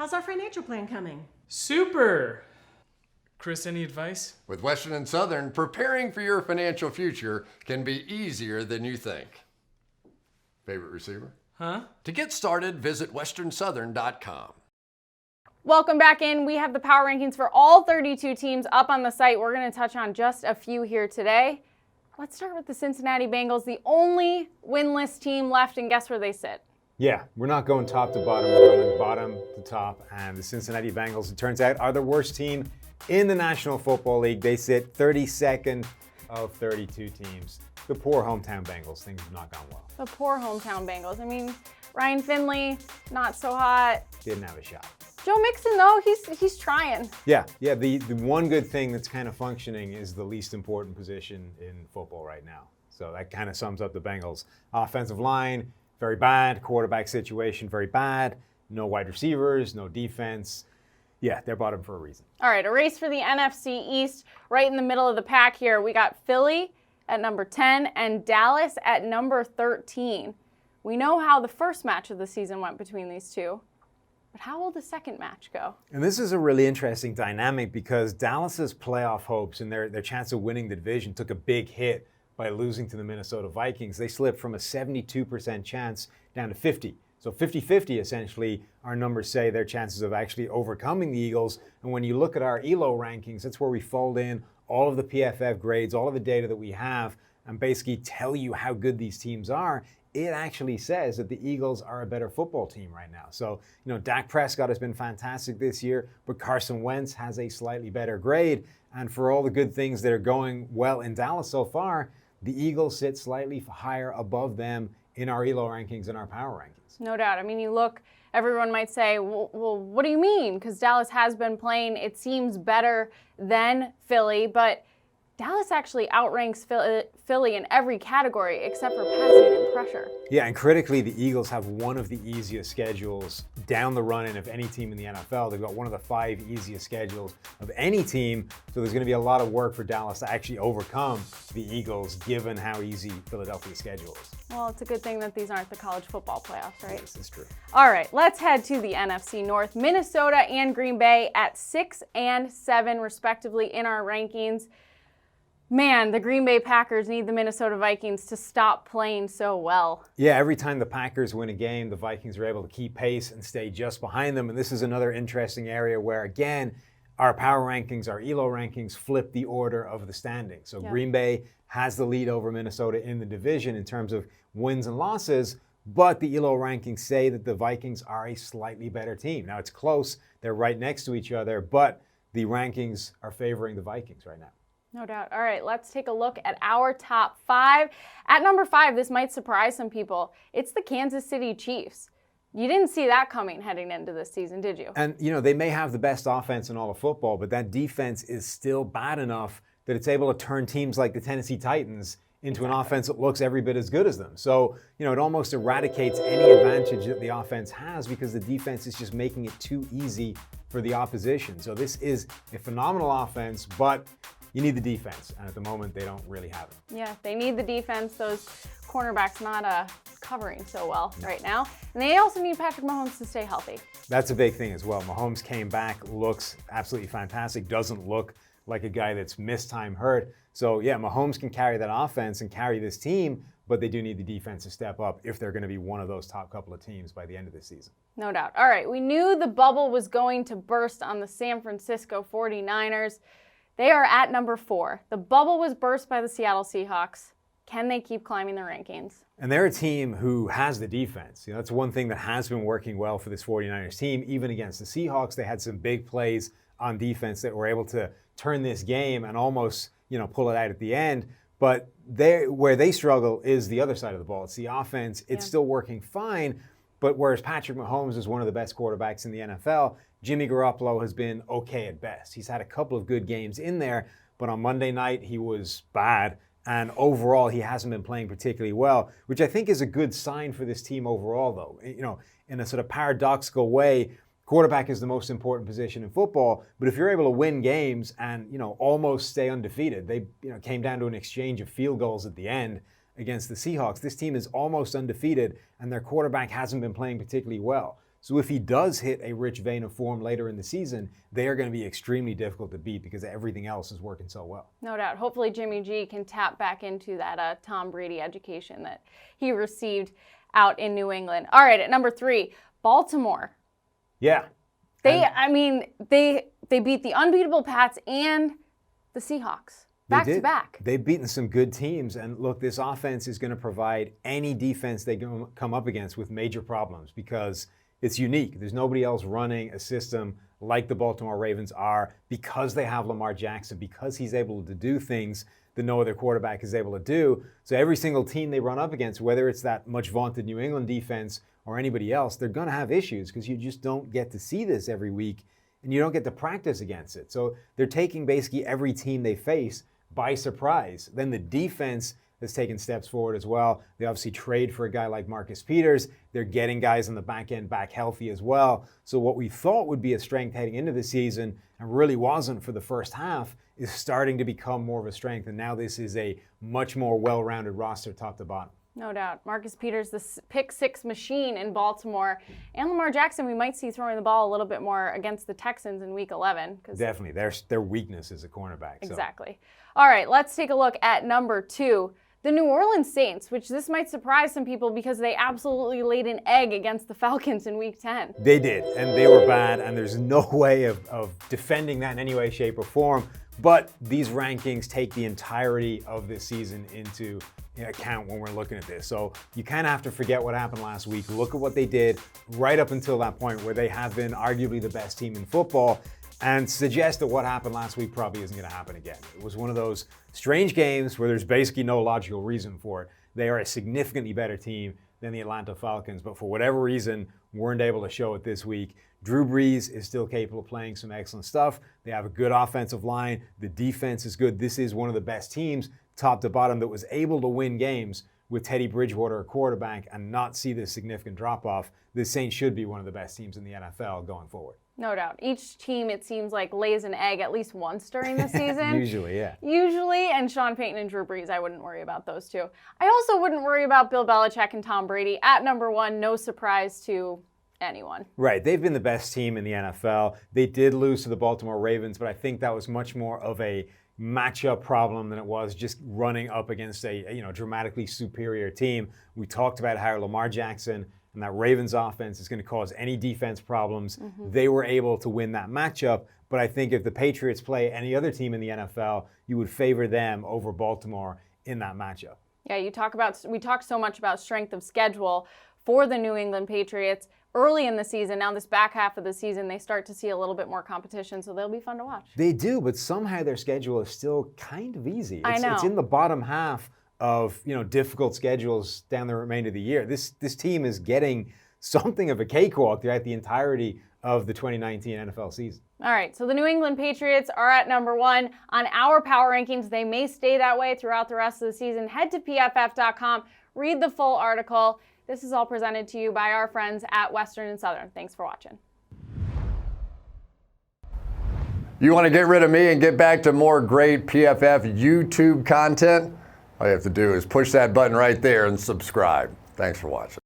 How's our financial plan coming? Super! Chris, any advice? With Western and Southern, preparing for your financial future can be easier than you think. Favorite receiver? Huh? To get started, visit westernsouthern.com. Welcome back in. We have the power rankings for all 32 teams up on the site. We're going to touch on just a few here today. Let's start with the Cincinnati Bengals, the only winless team left, and guess where they sit? Yeah, we're not going top to bottom, we're going bottom to top. And the Cincinnati Bengals, it turns out, are the worst team in the National Football League. They sit 32nd of 32 teams. The poor hometown Bengals, things have not gone well. The poor hometown Bengals. I mean, Ryan Finley, not so hot. Didn't have a shot. Joe Mixon, though, he's trying. Yeah, the one good thing that's kind of functioning is the least important position in football right now. So that kind of sums up the Bengals. Offensive line, very bad. Quarterback situation, very bad. No wide receivers, no defense. Yeah, they're bottom for a reason. All right, a race for the NFC East. Right in the middle of the pack here, we got Philly at number 10 and Dallas at number 13. We know how the first match of the season went between these two. But how will the second match go? And this is a really interesting dynamic because Dallas's playoff hopes and their chance of winning the division took a big hit by losing to the Minnesota Vikings. They slipped from a 72% chance down to 50. So 50-50 essentially, our numbers say their chances of actually overcoming the Eagles. And when you look at our ELO rankings, that's where we fold in all of the PFF grades, all of the data that we have, and basically tell you how good these teams are. It actually says that the Eagles are a better football team right now. So, Dak Prescott has been fantastic this year, but Carson Wentz has a slightly better grade. And for all the good things that are going well in Dallas so far, the Eagles sit slightly higher above them in our ELO rankings and our power rankings. No doubt. I mean, you look, everyone might say, well, what do you mean? Because Dallas has been playing, it seems, better than Philly, but Dallas actually outranks Philly in every category except for passing and pressure. Yeah, and critically, the Eagles have one of the easiest schedules down the run-in of any team in the NFL. They've got one of the 5 easiest schedules of any team, so there's going to be a lot of work for Dallas to actually overcome the Eagles, given how easy Philadelphia's schedule is. Well, it's a good thing that these aren't the college football playoffs, right? This is true. All right, let's head to the NFC North. Minnesota and Green Bay at 6 and 7, respectively, in our rankings. Man, the Green Bay Packers need the Minnesota Vikings to stop playing so well. Yeah, every time the Packers win a game, the Vikings are able to keep pace and stay just behind them. And this is another interesting area where, again, our power rankings, our ELO rankings flip the order of the standings. So Green Bay has the lead over Minnesota in the division in terms of wins and losses, but the ELO rankings say that the Vikings are a slightly better team. Now, it's close. They're right next to each other, but the rankings are favoring the Vikings right now. No doubt. All right, let's take a look at our top 5. At number 5, this might surprise some people. It's the Kansas City Chiefs. You didn't see that coming heading into this season, did you? And, they may have the best offense in all of football, but that defense is still bad enough that it's able to turn teams like the Tennessee Titans into an offense that looks every bit as good as them. So, it almost eradicates any advantage that the offense has because the defense is just making it too easy for the opposition. So this is a phenomenal offense, but you need the defense, and at the moment, they don't really have it. Yeah, they need the defense. Those cornerbacks not covering so well right now. And they also need Patrick Mahomes to stay healthy. That's a big thing as well. Mahomes came back, looks absolutely fantastic, doesn't look like a guy that's missed time hurt. So, yeah, Mahomes can carry that offense and carry this team, but they do need the defense to step up if they're going to be one of those top couple of teams by the end of this season. No doubt. All right, we knew the bubble was going to burst on the San Francisco 49ers. They are at number 4. The bubble was burst by the Seattle Seahawks. Can they keep climbing the rankings? And they're a team who has the defense. That's one thing that has been working well for this 49ers team. Even against the Seahawks, they had some big plays on defense that were able to turn this game and almost, pull it out at the end. But where they struggle is the other side of the ball. It's the offense. It's still working fine. But whereas Patrick Mahomes is one of the best quarterbacks in the NFL, Jimmy Garoppolo has been okay at best. He's had a couple of good games in there, but on Monday night he was bad. And overall, he hasn't been playing particularly well, which I think is a good sign for this team overall, though. In a sort of paradoxical way, quarterback is the most important position in football, but if you're able to win games and, almost stay undefeated, they, came down to an exchange of field goals at the end against the Seahawks. This team is almost undefeated, and their quarterback hasn't been playing particularly well. So if he does hit a rich vein of form later in the season, they are going to be extremely difficult to beat because everything else is working so well. No doubt. Hopefully Jimmy G can tap back into that Tom Brady education that he received out in New England. All right, at number 3, Baltimore. Yeah. They beat the unbeatable Pats and the Seahawks back to back. They've beaten some good teams, and look, this offense is going to provide any defense they come up against with major problems because it's unique. There's nobody else running a system like the Baltimore Ravens are because they have Lamar Jackson, because he's able to do things that no other quarterback is able to do. So every single team they run up against, whether it's that much vaunted New England defense or anybody else, they're going to have issues because you just don't get to see this every week and you don't get to practice against it. So they're taking basically every team they face by surprise. Then the defense has taken steps forward as well. They obviously trade for a guy like Marcus Peters. They're getting guys on the back end back healthy as well. So what we thought would be a strength heading into the season and really wasn't for the first half is starting to become more of a strength. And now this is a much more well-rounded roster top to bottom. No doubt. Marcus Peters, the pick 6 machine in Baltimore. And Lamar Jackson, we might see throwing the ball a little bit more against the Texans in Week 11. Definitely. Their weakness is a cornerback. Exactly. So. All right, let's take a look at number 2. The New Orleans Saints, which this might surprise some people because they absolutely laid an egg against the Falcons in Week 10. They did, and they were bad, and there's no way of defending that in any way, shape, or form. But these rankings take the entirety of this season into account when we're looking at this. So you kind of have to forget what happened last week. Look at what they did right up until that point where they have been arguably the best team in football and suggest that what happened last week probably isn't going to happen again. It was one of those strange games where there's basically no logical reason for it. They are a significantly better team than the Atlanta Falcons, but for whatever reason, weren't able to show it this week. Drew Brees is still capable of playing some excellent stuff. They have a good offensive line. The defense is good. This is one of the best teams, top to bottom, that was able to win games with Teddy Bridgewater, a quarterback, and not see this significant drop-off. The Saints should be one of the best teams in the NFL going forward. No doubt. Each team, it seems like, lays an egg at least once during the season. Usually, yeah. Usually, and Sean Payton and Drew Brees, I wouldn't worry about those two. I also wouldn't worry about Bill Belichick and Tom Brady. At number 1, no surprise to anyone. Right. They've been the best team in the NFL. They did lose to the Baltimore Ravens, but I think that was much more of a matchup problem than it was just running up against a dramatically superior team. We talked about how Lamar Jackson and that Ravens offense is going to cause any defense problems. They were able to win that matchup, but I think if the Patriots play any other team in the NFL, you would favor them over Baltimore in that matchup. Yeah, we talked so much about strength of schedule for the New England Patriots early in the season. Now this back half of the season, they start to see a little bit more competition, so they'll be fun to watch. They do, but somehow their schedule is still kind of easy. I know. It's in the bottom half of difficult schedules down the remainder of the year. This team is getting something of a cakewalk throughout the entirety of the 2019 NFL season. All right, so the New England Patriots are at number 1 on our power rankings. They may stay that way throughout the rest of the season. Head to PFF.com, read the full article. This is all presented to you by our friends at Western and Southern. Thanks for watching. You want to get rid of me and get back to more great PFF YouTube content? All you have to do is push that button right there and subscribe. Thanks for watching.